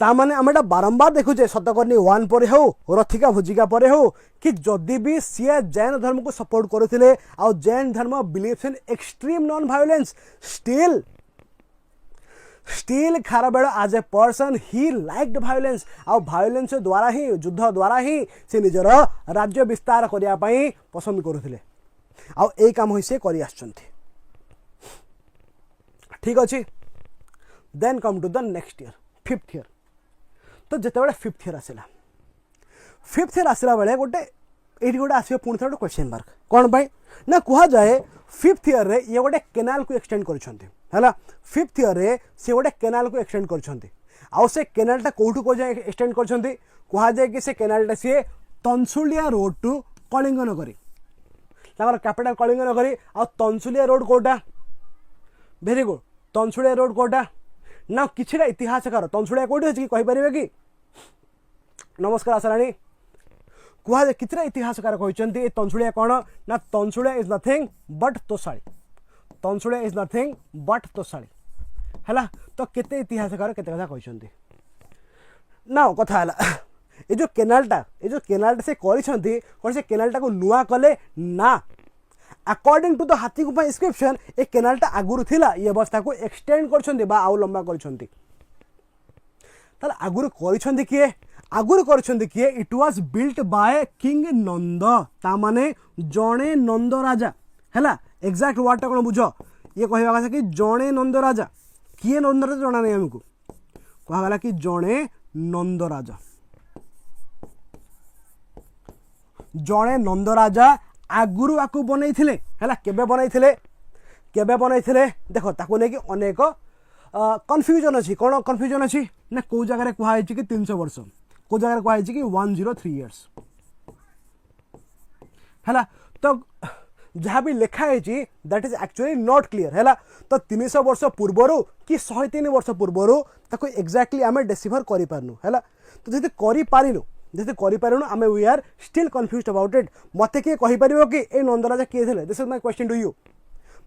Speaker 1: ताने आम बारंबार देखुचे शतकर्णी 1 पर हो रथिका भोजिका पर हो कि जदि भी सी जैन धर्म को सपोर्ट करते आउ जैन धर्म believes in extreme non violence still Kharavela as a person he liked violence आउ वायलेंस द्वारा ही युद्ध द्वारा ही से निजर राज्य विस्तार करने पसंद करुले आउ ए काम ही से कर ठीक अच्छे then come to the next year fifth year तो जिते फिफ्थ ईयर आसला बेले गोटे ये गोटे आसो पुणी थे क्वेश्चन मार्क कौन पाई ना कह जाए फिफ्थ ईयर रे ये गोटे केनाल को एक्सटेंड कर फिफ्थ ईयर रे से गोटे केनाल को एक्सटेंड कर केनालटा कौटू को जाए एक्सटेंड कर कह जाए कि से केनालटा सी तंसुलिया रोड टू कलिंग नगरी कैपिटल कलिंग नगरी आ तंसुलिया रोड कौटा वेरी गुड तंसुलिया रोड कौटा ना किसी इतिहासकार तंसुलिया कौटी अच्छी कहींपर कि नमस्कार आसराणी कह कितना इतिहासकार कहते तंसुलिया कौन ना Tansulia is nothing but Toshali Tansulia is nothing but Toshali है तो केते इतिहासकार केते कथा कहते ना कथा है ये जो केनालटा से कौन से केनालटा को नुआ कले ना अकॉर्डिंग टू द हाथी गुफा इंस्क्रिप्शन ए केनालटा आगुरु थिला ये अवस्था को एक्सटेंड करछन्ती बा आउ लंबा करछन्ती ताल आगुरु करछन्ती किए it was built by king Nanda ता माने जणे नंद राजा हैला एग्जैक्ट वर्ड टा कोन बुझो ये कहवा କଥା कि जणे नंद राजा किए नंद राजा जणा नै हमकु कहा गला कि जणे नंद राजा आगुरु आकु बनई थिले हैला केबे बनई थिले केबे बनैथिले देख ताकू नै कि अनेक कन्फ्यूजन अछि कोन कन्फ्यूजन अछि ना को जगह कहै कि 300 वर्ष को जगह कहै कि 103 इयर्स हैला तो जहाँ भी लिखा है that is actually not clear है तो 300 वर्ष पूर्वर कि 103 वर्ष पूर्वर ताको एक्जाक्टली आम डेसीफर करूँ है तो जब करूँ आम we are still confused about it मत किए कहीपर कि ये नंदराजा किए थे this is my question to you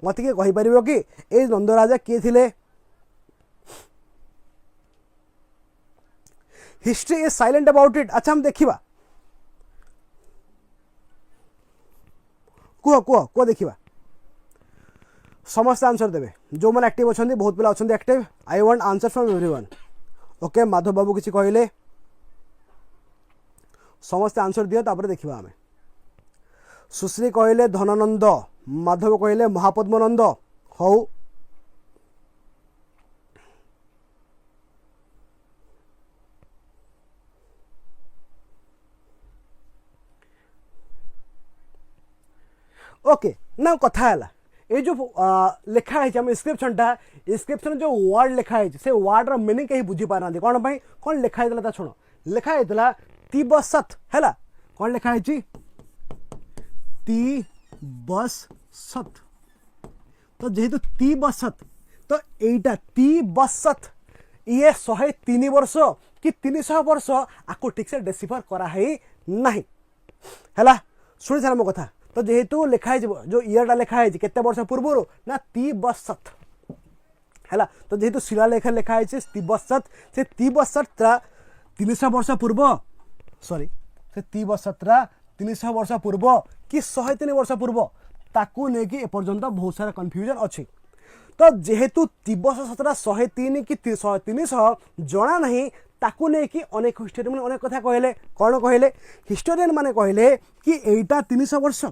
Speaker 1: मत किए कहीपर कि ये नंदराजा किए थे history is silent about it अच्छा हम देखा कुह कुह कुह देखा समस्त आंसर देवे जो मैंने एक्टिव अच्छा बहुत पिला अच्छा active I want answer from everyone okay Madhav babu किसी कहले समस्त आंसर दियो तापर देखिबा हमें सुश्री कहले धनानंद माधव कहले महापद्मानंद हौ ओके ना कथा है ये जो लिखा है इंस्क्रिप्शन टा इंस्क्रिप्शन जो वर्ड लिखा है से वर्ड रा मीनिंग कहीं बुझी पार ना कौन भाई कौन लिखा है शुण लिखा है तिबसत है कौन लिखा है तिबसत तो जेहेतु तिबसत तो यहीटा तिबसत ये 103 वर्ष कि 300 वर्ष आपको ठीक से डेसीफर करा है नहीं है शुणी सार मो कथा तो जेहेतु लिखा है जो ईयरटा लिखा है केते वर्ष पूर्व ना तिबसत है तो जेहेतु शिलालेख लिखा है तिबसत से तिबसत 300 वर्ष पूर्व सॉरी से तिबसत 300 वर्ष पूर्व कि 103 वर्ष पूर्व ताकू नेकी एपर्यंत बहुत सारा कन्फ्यूजन अच्छी तो जेहेतु तिबसत 103 कि 300 जना नहीं ताकू नेकी अनेक हिस्टोरियन मैंने अनेक कथा कहले कौन कहले हिस्टोरियन माने कहले कि एटा 300 वर्ष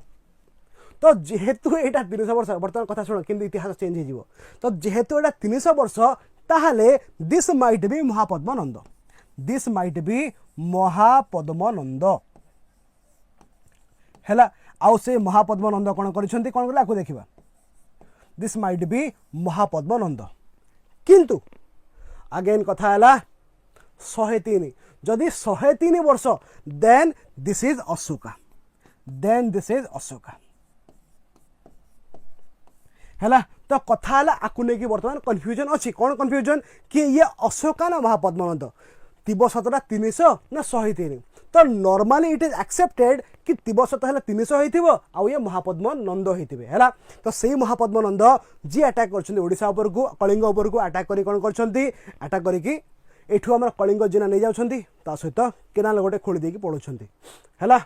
Speaker 1: तो जेहेतु एटा 300 वर्ष बर्तमान कथा शुण कि इतिहास चेंज हो तो जेहेतु एटा 300 वर्ष ताहले this might be Mahapadmananda this might be Mahapadmananda है आउ से महापद्मानंद कौन करिसेंती कौन कला देखा दिस माइट बी महापद्मानंद किंतु अगेन कथा है 103 जदि 103 वर्ष देन दिस इज अशोका है तो कथा है आपको लेकिन बर्तमान कन्फ्यूजन अच्छी कौन कन्फ्यूजन कि ये अशोका ना महापद्मानंद तिबसतटा 300 ना 103 तो नॉर्मली इट इज एक्सेप्टेड कि तिबसत है 300 होइथिबो आ ये महापद्मानंद होइथिबे हैला तो सेही महापद्मानंद जी अटैक करछन्ती ओडिसा ऊपर को कलिंग ऊपर को अटैक करी कोन करछन्ती अटैक करी कि एठू हमर कलिंग जिना नहीं जाउछन्ती ता सहित केनाल गोटे खोली देकी पड़ुछन्ती हैला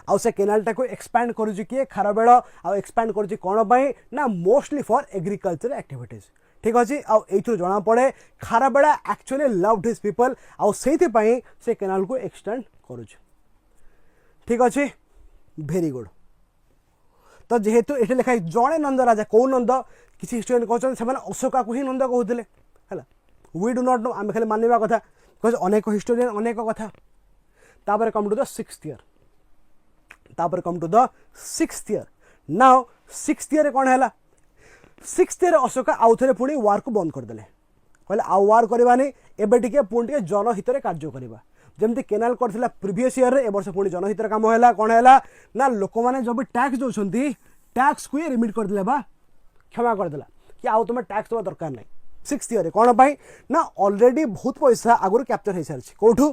Speaker 1: आउ से केनालटा को एक्सपैंड करूची किए खारबेल आ एक्सपैंड करूची कोन बाई ना मोस्टली फॉर एग्रीकल्चर एक्टिविटीज ठीक अच्छे आउ जना पड़े खारबेला एक्चुअली लव्ड हिज पीपल आउ सेति पई से केनाल को एक्सटेंड करूची ठीक अच्छे वेरी गुड तो जेहेतु ये लिखा है जड़े नंद राजा कौ नंद किसी हिस्टोरियन कहते से अशोका को ही नंद कहते है वी डू नॉट नो आम खाली मानवा कथा बिकज अनेक हिस्टोरियन अनेक कथा तापर come to the 6th year तापर come to the 6th year now 6th year कौन है 6th ईयर अशोका आउ थे पुणी वार को बंद करदे कहले आउ वार करवानी एबे टिके पुणी टिके जनहित में कार्य करवा जमती केनाल करथिला प्रीवियस ईयर रे ए वर्ष पुणी जनहित काम हैला कोन हैला ना लोक माने जब टैक्स दोछंती टैक्स को रिमिट कर दिले बा क्षमा कर दिला कि आउ तुम टैक्स दवा दरकार नहीं 6th ईयर रे कोन भाई ना ऑलरेडी बहुत पैसा आगुर कैप्चर हो सारी कोठू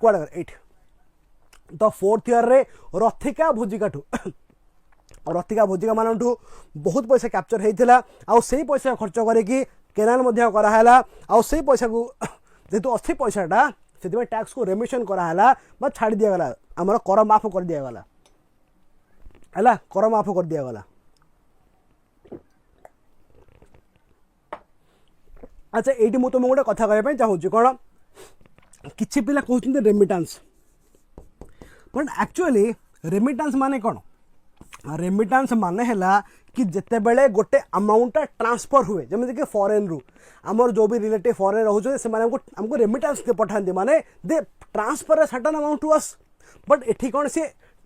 Speaker 1: क्वाडर 8 तो 4th ईयर रे रथिका भोजिकाठू रथिका भोजिका मानठू बहुत पैसा कैप्चर होता आउ से पैसा खर्च करके केनाल मध्य कराला आउ से पैसा को जेहेतु अच्छी पैसाटा से टैक्स को रेमिशन कराला बा छाड़ दिगला आमर कर माफ कर दिगला है कर माफ कर दिगला अच्छा ये मुझे तुम गोटे कथा कहना चाहूँगी कौन किसी पिला कहते रेमिटान्स बट एक्चुअली रेमिटान्स माने कौन रेमिटान्स माने है कि जिते बेले गोटे अमाउंटा ट्रांसफर हुए जमीन कि फॉरेन रु आमर जो भी रिलेटिव फॉरेन रोचे से हमको रेमिटान्स पठाते माने they transfer certain amount to us but एठी कौन सी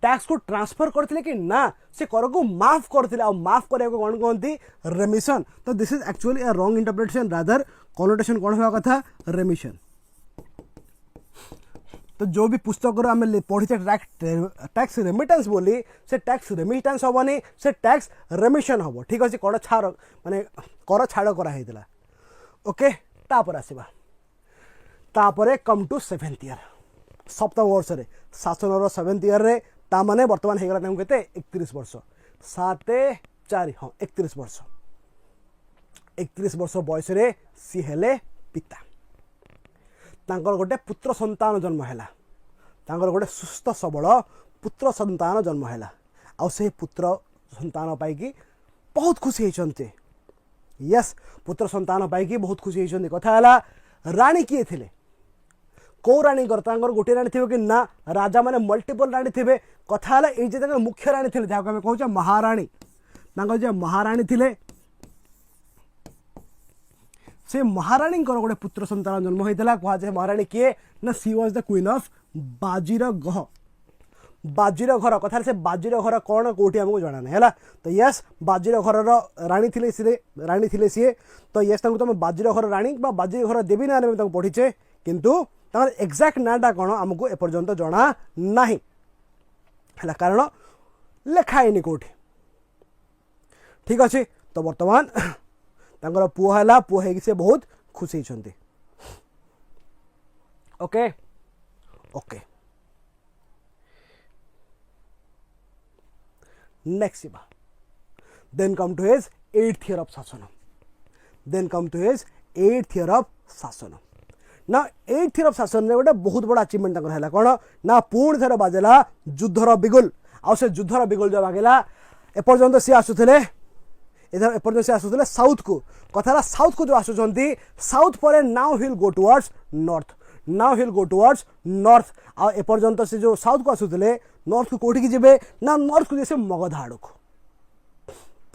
Speaker 1: टैक्स को ट्रांसफर करथिले कि ना से कर को माफ करथिले आ माफ करे को कोन कहंती रेमिशन तो this is actually a wrong interpretation rather connotation कोन होगा कथा रेमिशन तो जो भी पुस्तक रो आमे पढी टैक्स रेमिटेंस बोली से टैक्स रेमिटेंस होबनी से टैक्स रेमिशन होबो ठीक अछि कर छाड़ माने कर छाड़ करा हेतिला ओके तापर आसीबा तापरे कम टू 7th ईयर सप्तम वर्ष रे शासन 7th ईयर रे ता माने वर्तमान हे गला टाइम केते 31 वर्ष 7 4 हां 31 वर्ष 31 वर्ष बयस रे सी हेले पिता तांकर गोटे पुत्र संतान जन्म हैला तांकर गोटे सुस्थ सबल पुत्र संतान जन्म हैला आ से पुत्र संतान पाई की बहुत खुशी होइचंते यस पुत्र संतान पाई की बहुत खुशी होइचंते कथा हैला रानी किए थिले को रानी तांकर गोटे रानी थिबे कि ना राजा माने मल्टीपल रानी थिबे कथा हैला ए जे तांकर मुख्य रानी थिले जाको हम कहू महारानी तांकर जे महारानी थिले से महारानी गोटे पुत्र संतान जन्म होता कह जाए महारानी किए ना she was the queen of बाजीर घर कथा से बाजीर घर कौन कौटी आमको जाना नहीं है तो यस बाजीर घर रानी थिले सी तो यस तुम बाजीर घर रानी बाजीर घर देवी ना पढ़ीचे किंतु एक्जाक्ट नाटा कौन आमको एपर्यंत जना ना कारण लेखाईनी कौटी ठीक अच्छे तो बर्तमान तांकर पुआ है पुआ है से बहुत खुशी होती okay okay next then come to his 8th year of शासन then come to his 8th year of शासन ना 8th ईयर ऑफ शासन रे गोटे बहुत बड़ा अचीवमेंट तांकर हैला कोन ना पूर्ण थर बाजला युद्धर बिगुल आ से युद्धर बिगुल जो बागेला एपर्यंत से आसुथिले इधर एपर्यंत से आसुथिले साउथ को कथाला साउथ को जो आसुचंती साउथ पर नाउ हिल गो टुवर्ड्स नॉर्थ नाउ हिल गो टुवर्ड्स नॉर्थ आ एपर्यंत से जो साउथ को आसुथिले नॉर्थ को कोठी की जेबे ना नॉर्थ को जैसे मगधाड़ को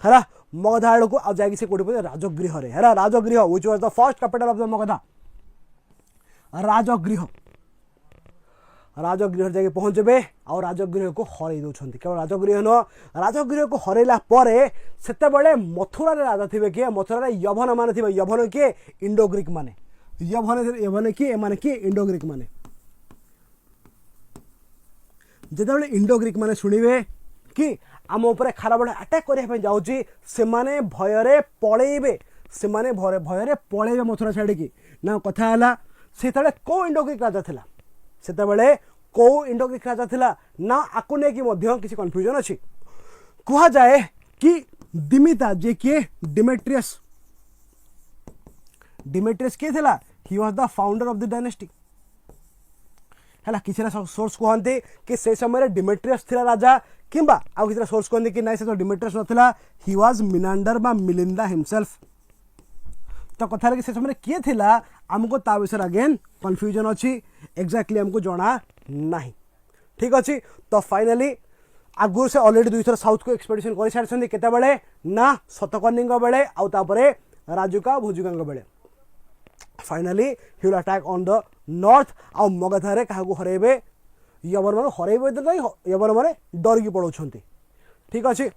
Speaker 1: हैला मगधाड़ को आ जागी से कोठी पर राजगृह रे हैला Rajagriha which was the first capital of the Magadha Rajagriha Rajagriha जाके पहुंचबे और राजगृह को हरई दउछंती केवल राजगृह न राजगृह को हरैला परे सेते बेले मथुरा रे राजा थिबे के मथुरा रे यवन माने थिबे यवन के इंडो ग्रीक माने यवन के माने के इंडो ग्रीक माने जेते बेले इंडो ग्रीक माने सुनिबे कि आम ऊपर खराब अटैक करया पे जाउची से माने भयरे पळेबे से माने भयरे पळेबे मथुरा छाडी की ना कथा हला सेतले को इंडो ग्रीक राजा थिला सेते बेले को इंडो ग्रीक राजा थिला ना आकु ने की मध्य किसी कंफ्यूजन अछि कहा जाए कि दिमिता जे के डिमेट्रियस के थिला he was the founder of the dynasty हैला किछरा सोर्स कहंते कि से समय डिमेट्रियस थिला राजा किंबा आ किछरा सोर्स कहंते कि नै से तो डिमेट्रियस नथिला ही वाज मिनांडर बा मिलिंदा हिमसेल्फ तो कथा कि से समय किए थिला हमको ता विषय अगेन कंफ्यूजन अछि एक्जेक्टली हमको जना नहीं ठीक अच्छे तो फाइनली आगु से ऑलरेडी 2 थर साउथ को एक्सपेडिशन कर सारी केते बेले ना सतकर्णी बेले आउ तापरे राजुका भुजुका बेले finally he will attack on the north आ मगधारे काहाकू हरेबे यवन माने हरेबे तो नहीं यवन माने डर की पड़ौछंती ठीक अच्छे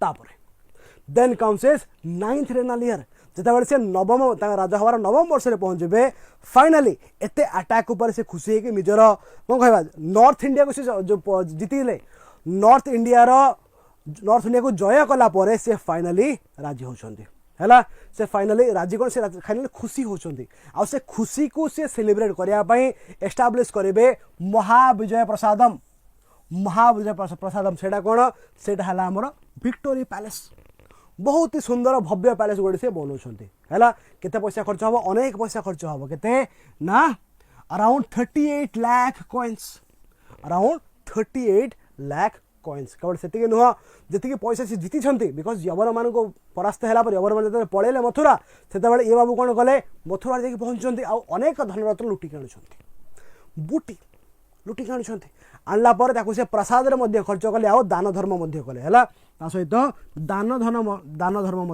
Speaker 1: तापरे then comes is 9th regnal year जितेबाला से नवम राजा हमार नवम वर्ष में पहुंचे फाइनाली एते अटैक ऊपर से खुशी है कि निजर कौन कह नॉर्थ इंडिया को से जो जीतिले नॉर्थ इंडिया को जय कला से फाइनाली राजी होचंती हैला से फाइनाली राजी कोन से फाइनाली खुशी होचंती आ से खुशी को से सेलिब्रेट करिया पई एस्टैब्लिश करिवे महाविजय प्रसादम सेटा कोन सेटा हला हमर विक्टोरी पैलेस बहुत ही सुंदर भव्य पैलेस गोटे से बनाउछंती हैला केते पैसा खर्च हबो अनेक पैसा खर्च हबो केते ना around 38 lakh coins around 38 lakh coins केवल सेतिके नुह जेतिके पैसा से जीति छंती बिकॉज़ यवन मान को परास्त हैला पर यवन मान जते पळेले मथुरा सेते बेले ए बाबू कोन गले मथुरा जाके पहुंचंती आ अनेक धन रत्न लुटी के आनुछंती बूटी लुटिक आणला से प्रसाद में खर्च कले आ दान धर्म कले है सहित दान धर्म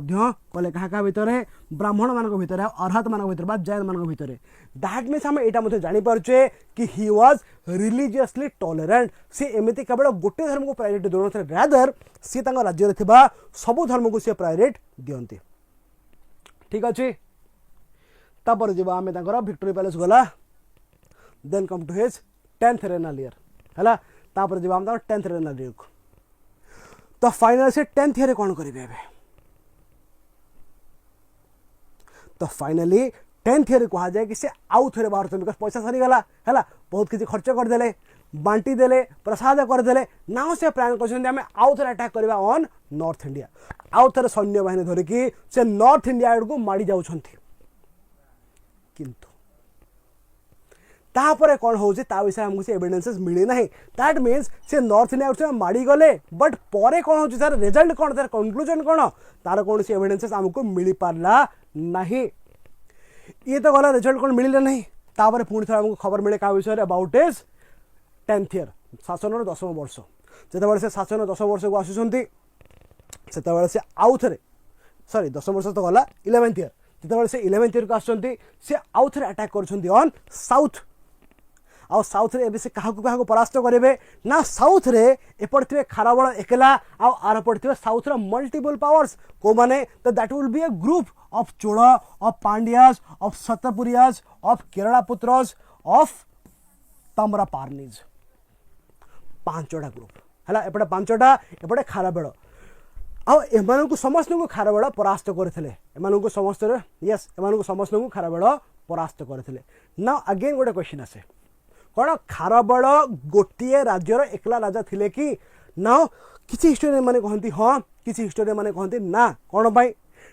Speaker 1: कले क्या भितर ब्राह्मण मान भितर अर्हत मान भितर जैन मान भितर दैट मीन्स आम यहाँ जापे कि ही वाज रिलीजियसली टॉलरेंट सी एमती केवल गोटे धर्म को प्रायोरिटी दौन रादर सी राज्य सबू धर्म को सी प्रायोरिटी दियंती ठीक अच्छे तापर जब आम विक्टोरी पैलेस गला then come to his 10th regnal year है तापर जब आम 10th रेनल ईयर को तो फाइनल से 10th ईयर कौन करेंगे तो फाइनली 10th ईयर कहा जाए कि से आउ थे बाहर बिकज पैसा सरीगला है बहुत किसी खर्च करदे बांटी देले प्रसाद करदे ना से प्लान कर आउ थे अटैक करवा ऑन नॉर्थ इंडिया आउ थे सैन्य बाहिनी धरिकी से नॉर्थ इंडिया आड़ को माड़ी जाउछंती किंतु तापर कौन हो विषय हमको एविडेंसेस मिली ना दैट मीन्स से नॉर्थ इंडिया माड़ी गले बट पर कौन हो तार रिजल्ट कौन तार कंक्लूजन कौन तार कौन सी एविडेंसेस हमको मिल पारला नहीं ये तो गला रिजल्ट कौन मिले नहीं तापर पुणी थे हमको खबर मिले क्या विषय अबाउट इज 10th ईयर शासन 10th वर्ष जिते से शासन 10 वर्ष को आसुँच से आउ थे सॉरी 10 वर्ष तो गला 11th ईयर जिते से 11th ईयर को आसुँच आउ थे अटैक कर ऑन साउथ आ साउथ रे एबे से कहा परास्त करेंगे ना साउथ रे एपट थे खारबल एकला आर पट थे साउथ रे मल्टीपल पावर्स को माने तो that will be a group of Chola of Pandyas of Satpuriyas of Keralaputras of Tamraparnis 5टा ग्रुप है एपटे 5टा एपटे खारबेल आम समस्त को खारबेल परास्त करते समस्त यस एम समस्त को खारबेल परास्त करते ना अगेन गोटे क्वेश्चन आसे कौन खारबल गोटे राज्यर एकला राजा थिले कि ना किसी हिस्टोरियन माने कहती हाँ किसी हिस्टोरियन माने कहती ना कौन पाई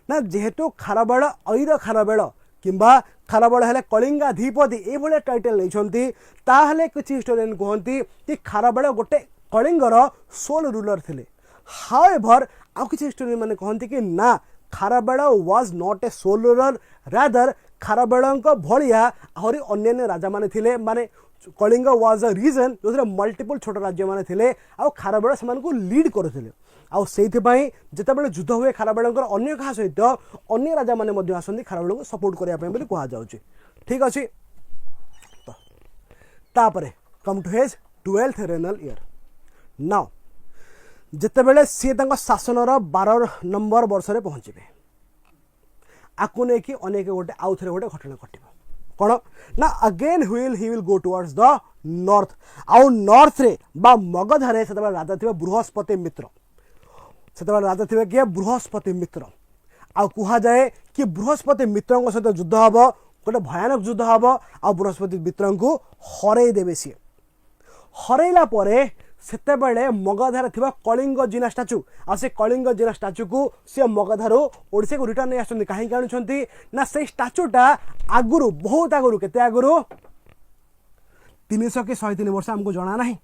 Speaker 1: ना जेहेतु खारबल ऐर खारबेल किंबा खारबल है कलिंगाधिपति ये टाइटल नहीं ताहले किसी हिस्टोरियन कहती कि खारबल गोटे कलिंगर सोल रूलर थिले हाउएवर आउ किसी हिस्टोरियन माने कहती कि ना Kharavela was not a sole ruler rather Kharavela भलिया आहरी अन्य राजा माने थिले माने कलिंग वाज अ रीजन जो मल्टीपल छोट राज्य माने थिले आ खारबेल से लीड करथिले आ सेइथिपाई जेतेबेले युद्ध हुए खारबेल अन्य कहा सहित अन्य राजा माने आसती खारबेल को सपोर्ट करने कहा जाउची ठीक अच्छे तो तापरे come to his 12th regnal year now जेतेबेले सी शासन 12 नंबर वर्ष रे पहुँचे आपको नहीं कि अनेक गोटे आउ थे गोटे घटना घट कौन ना again he will go towards the north आउ नॉर्थ रे बा मगध से राजा थे बृहस्पति मित्र से राजा थे किए बृहस्पति मित्र आउ कह जाए कि बृहस्पति मित्रों सहित युद्ध हम गोटे भयानक युद्ध हम आ बृहस्पति मित्र को हरई देवे सी हरैला सेतेबेले मगधार थिबा कलिंग जिना स्टाच्यू आ से कलिंग जिना स्टाच्यू को से मगधारू ओडिशा को रिटर्न नहीं आछंती काहे काणुछंती ना से स्टाच्यूटा आगुरु बहुत आगुरु केते आगुरु 300 के 103 वर्ष हमको जाना नहीं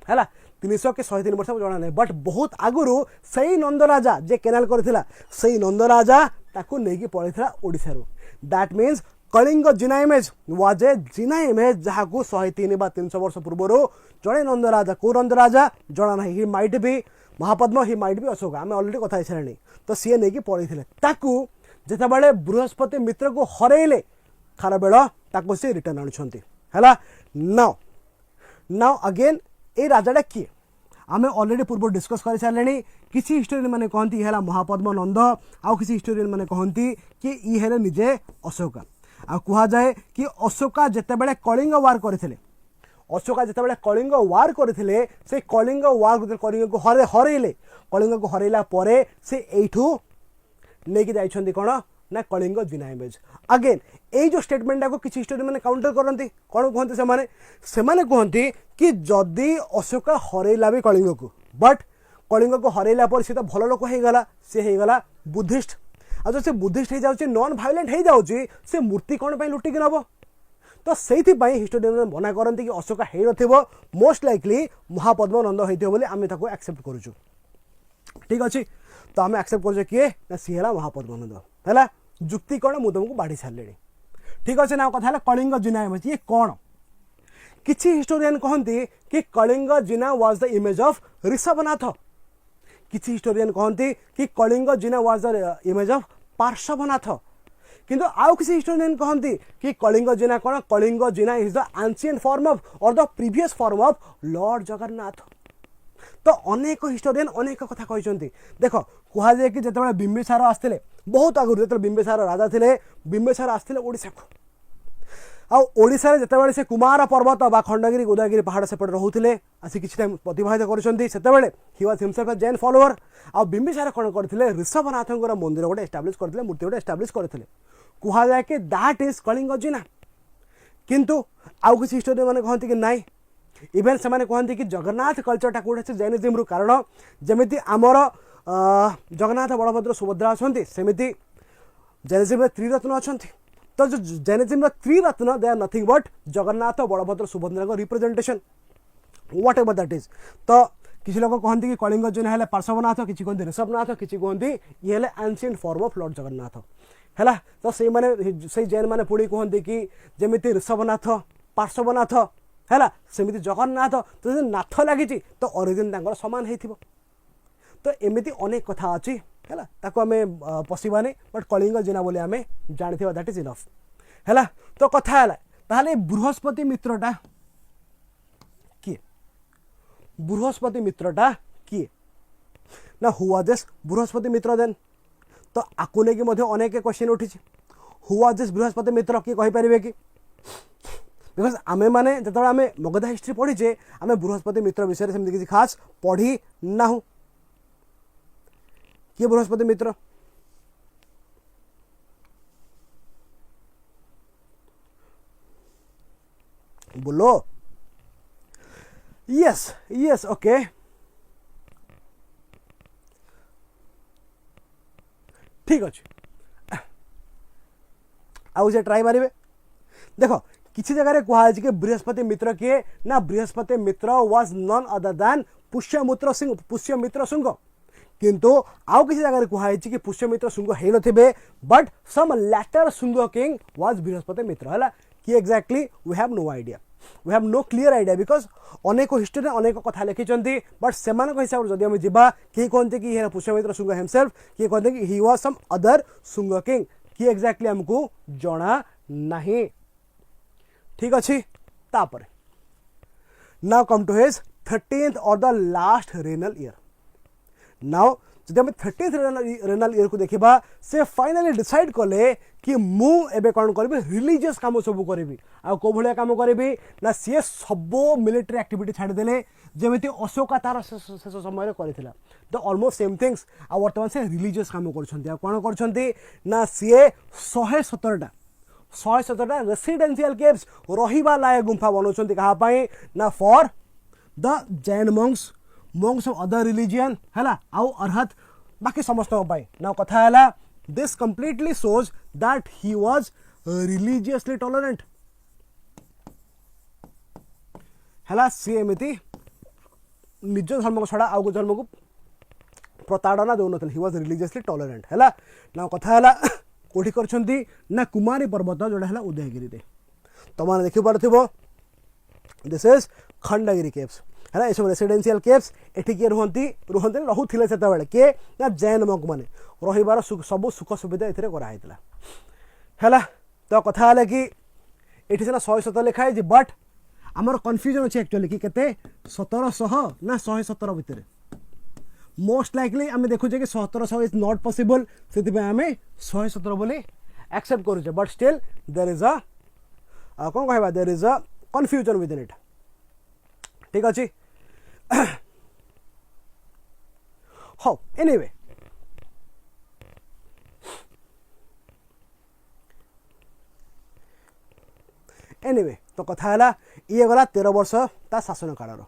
Speaker 1: हैला 300 के 103 वर्ष हमको जाना नहीं बट बहुत आगुरु सही नंद राजा जे केनाल करथिला सही नंद राजा ताकू नेकी पळिथिला ओडिसा रो that means Kalinga Jina image was a Jina image जहाँ को 103 बा 300 वर्ष पूर्व जड़े नंद राजा को नंद राजा जना ना ही माइट भी महापद्म ही माइट भी अशोक आम अलरेडी कथा सारे तो सी नहीं पढ़ी ताकू जितेबाला बृहस्पति मित्र को हरैले खारबेल ताको सी रिटर्न आणुछंती हैला नाउ नाउ अगेन ए राजाटा किए आम अलरेडी पूर्व डिस्कस कर सारे किसी हिस्टोरियन माने कहती है महापद्म नंद आउ किसी हिस्टोरियन माने कहती कि ये है निजे अशोका आ कह जाए कि अशोका जितेबाला कलिंग वार करथिले अशोका जितेबाला कलिंग वार करथिले से कलिंग वार कलिंग को हरैले कलिंग को हरैला परे से एठू लेके जाइछंती कोन ना कलिंग जिना इमेज अगेन ए जो स्टेटमेंट को किसी हिस्टोरी माने काउंटर करंती कोन कहंती से माने कहंती कि जदी अशोका हरैला भी कलिंग को बट कलिंग को हरैला पर से तो भल लोक हो गला से हो गला बुद्धिस्ट आ जो से बुद्धिस्ट हो जाउची नॉन वायलेंट हो जाउची से मूर्ति कोन पई लुटिक नबो तो से हिस्टोरियन मना करती कि अशोका हो नथिबो मोस्ट लाइकली महापद्म नंद होइथिबो बोली आमे ताको एक्सेप्ट करूछु ठीक अछि तो आमे एक्सेप्ट करछे किए ना सी हला महापद्म नंद हैला जुक्ति कोन मु तुमको बाढ़ी सारलेनी ठीक अछि ना कथा हला कलिंग जिना इमेज ये कोन किछि हिस्टोरियन कहती कि Kalinga Jina was the image of Rishabhanath, किछि हिस्टोरियन कहती कि Kalinga Jina was the image of Parshvanath, किंतु आउ किसी हिस्टोरियन कहती कि कलिंग जिना कौन, Kalinga Jina is the ancient form of और the previous form of lord Jagannath. तो अनेक हिस्टोरियन अनेक कथा कहते। देख कहुए कि जिते बिंबिसार आसते बहुत आगुरी जो बिंबिसार राजा थे, बिंबिसार आसते ओडिशा को, आशार जिते से कुमार पर्वत बा खंडगिरी उदयगिरी पहाड़ सेपटे रोते आसी किसी टाइम अतिबाहित करते he was himself a Jain follower. आ बिंबिसार कौन करते ऋषभनाथ मंदिर गोटे एस्टाब्लिश करते, मूर्ति गोटे एस्टाब्लिश करते, कहुए कि दैट इज कलिंग जिना। किंतु आउ किसी हिस्टोरियन मैंने कहते कि नाई, इवेन से कहते कि जगन्नाथ कल्चरटा कौटे जैनिज्म कारण जमी आमर जगन्नाथ बलभद्र सुभद्रा अच्छा सेमती जैनिज्म त्रिरत्न अच्छा। तो जो जैनिज्म त्रिरत्न they are nothing but Jagannath Balabhadra Subhadra representation whatever that is. तो किसी लोग कहते कि कलिंग जिना है पार्श्वनाथ, किसी कहते ऋषभनाथ, किसी कहते ये ancient form of lord Jagannath है। तो से जैन मैंने पुणी कहते कि जमी ऋषभनाथ पार्श्वनाथ है सेमती जगन्नाथ, तो जो नाथ लगी तो ओरिजिन सामान हो। तो एमती अनेक कथा अच्छी है, आम पशिबानी बट कलिंग जिना बोली आम जानी दैट इज इनफ है। तो कथा है ताहले बृहस्पति मित्रटा किए, बृहस्पति मित्रटा किए ना who was this Brihaspati Mitra then. तो आकु लेकिन अनेक क्वेश्चन उठी who was this Brihaspati Mitra किए कहींपारे कि, बिकज आमे माने जो आम मगधा हिस्ट्री पढ़ीचे आम बृहस्पति मित्र विषय सेमती किसी खास पढ़ी ना। किए बृहस्पति मित्र बोलो, यस यस ओके। ठीक अच्छे आउ से ट्राई मारे। देखो किसी जगह कहुए कि बृहस्पति मित्र किए ना, Brihaspati Mitra was none other than Pushyamitra Shunga, किंतु आउ किसी जगह कहुए कि पुष्यमित्र शुंग हो नथिबे but some later Shunga king was Brihaspati Mitra है कि exactly we have no idea, we have no clear idea because अनेक हिस्ट्री अनेक कथा लिखिं बट से हिसाब से जब आम जा किए कहते कि ये पुष्यमित्र शुंग हिमसेल्फ, किए कहते कि he was some other Shunga king, कि एक्जाक्टली आमको जना नहीं। ठीक अच्छे तापर now come to his 13th और the last renal year. Now जब आम 13th रेनल ईयर को देखा से फाइनाली डिसाइड कले कि मुझे कौन करी रिलीजियस काम सब करी आ कौ भाया कम करी ना सी सब मिलिटारी एक्टिविटी छाड़देले जमी अशोका तार शेष समय करथिला। तो ऑलमोस्ट सेम थिंग्स आ वर्तमान से रिलीजियस काम कर कौन कर सी 117टा रेसिडेंशियल केव्स रहिबा लायक गुंफा बनाउछन्ति कहापाई ना for the Jain monks of other religion है आउ अर्थात बाकी समस्त ना कथा है। This completely shows that he was religiously tolerant है। सी एमती निज धर्म को छड़ा आउ धर्म को प्रताड़ना दौन ही वाज रिलीजियसली टॉलरेंट है ना कथा है। कौटी करछन्ति ना कुमारी पर्वत जोड़ा है उदयगिरी रे तो मैंने देखि पारथिबो दिस इज खंडगिरी केव्स है। सब रेसिडेंशियल केव्स एठी किए रुहते रोते से किए ना जैन मंक मैंने रही सब सुख सुविधा ये कराई है। तो कथा है कि ये सीना 117 लिखाई बट आमर कन्फ्यूजन अच्छे एक्चुअली कि केते 1700 ना 117 भितर मोस्ट लाइकली आम देखुचे कि 1700 इज नॉट पॉसिबल से आम 117 बोली एक्सेप्ट करुचे but still there is a कौन कहवा there is a confusion within it. ठीक अच्छे हाँ एनीवे तो कथा है ये गला 13 वर्ष ता शासन कालर।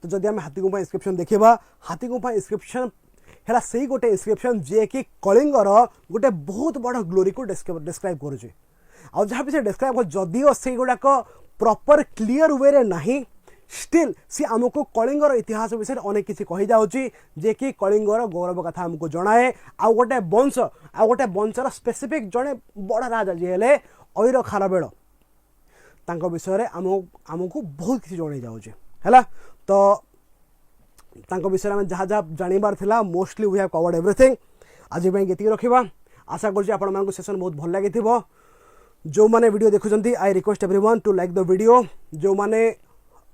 Speaker 1: तो जदि आम हाथी गुंफा इन्स्क्रिप्शन देखा हाथी गुंफा इन्स्क्रिप्शन है से गोटे इन्स्क्रिप्शन जे कि कलिंगर गोटे बहुत बड़ ग्लोरी को डिस्क्राइब करुचे आ जहाँ भी से डिस्क्राइब कर जदिओ से गुड़ाक प्रॉपर क्लियर वे रे नहीं स्टिल सी आमको कलिंगर इतिहास विषय अनेक किसी कही जाउची जे कि कलिंगर गौरव कथा आमको जनाए आ गोटे वंशर स्पेसिफिक जड़े बड़ राजा जी हेले ऐर खारबेल तांको विषय आमको बहुत किसी जन जाऊे है तो तांको विषय में जहाँ जहाँ जानवर थिला mostly we have covered everything आज ये रखा आशा करूँ सेशन बहुत भल लगी जो माने वीडियो देखुं I request everyone to like the video जो माने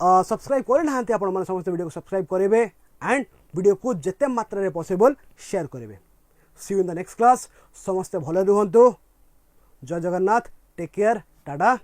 Speaker 1: सब्सक्राइब करना आपण समस्त वीडियो को सब्सक्राइब करेंगे एंड वीडियो को जिते मात्रा पॉसिबल शेयर करेंगे see you in the next class समस्ते भले रुहंतु जय जगन्नाथ टेक केयर टाटा।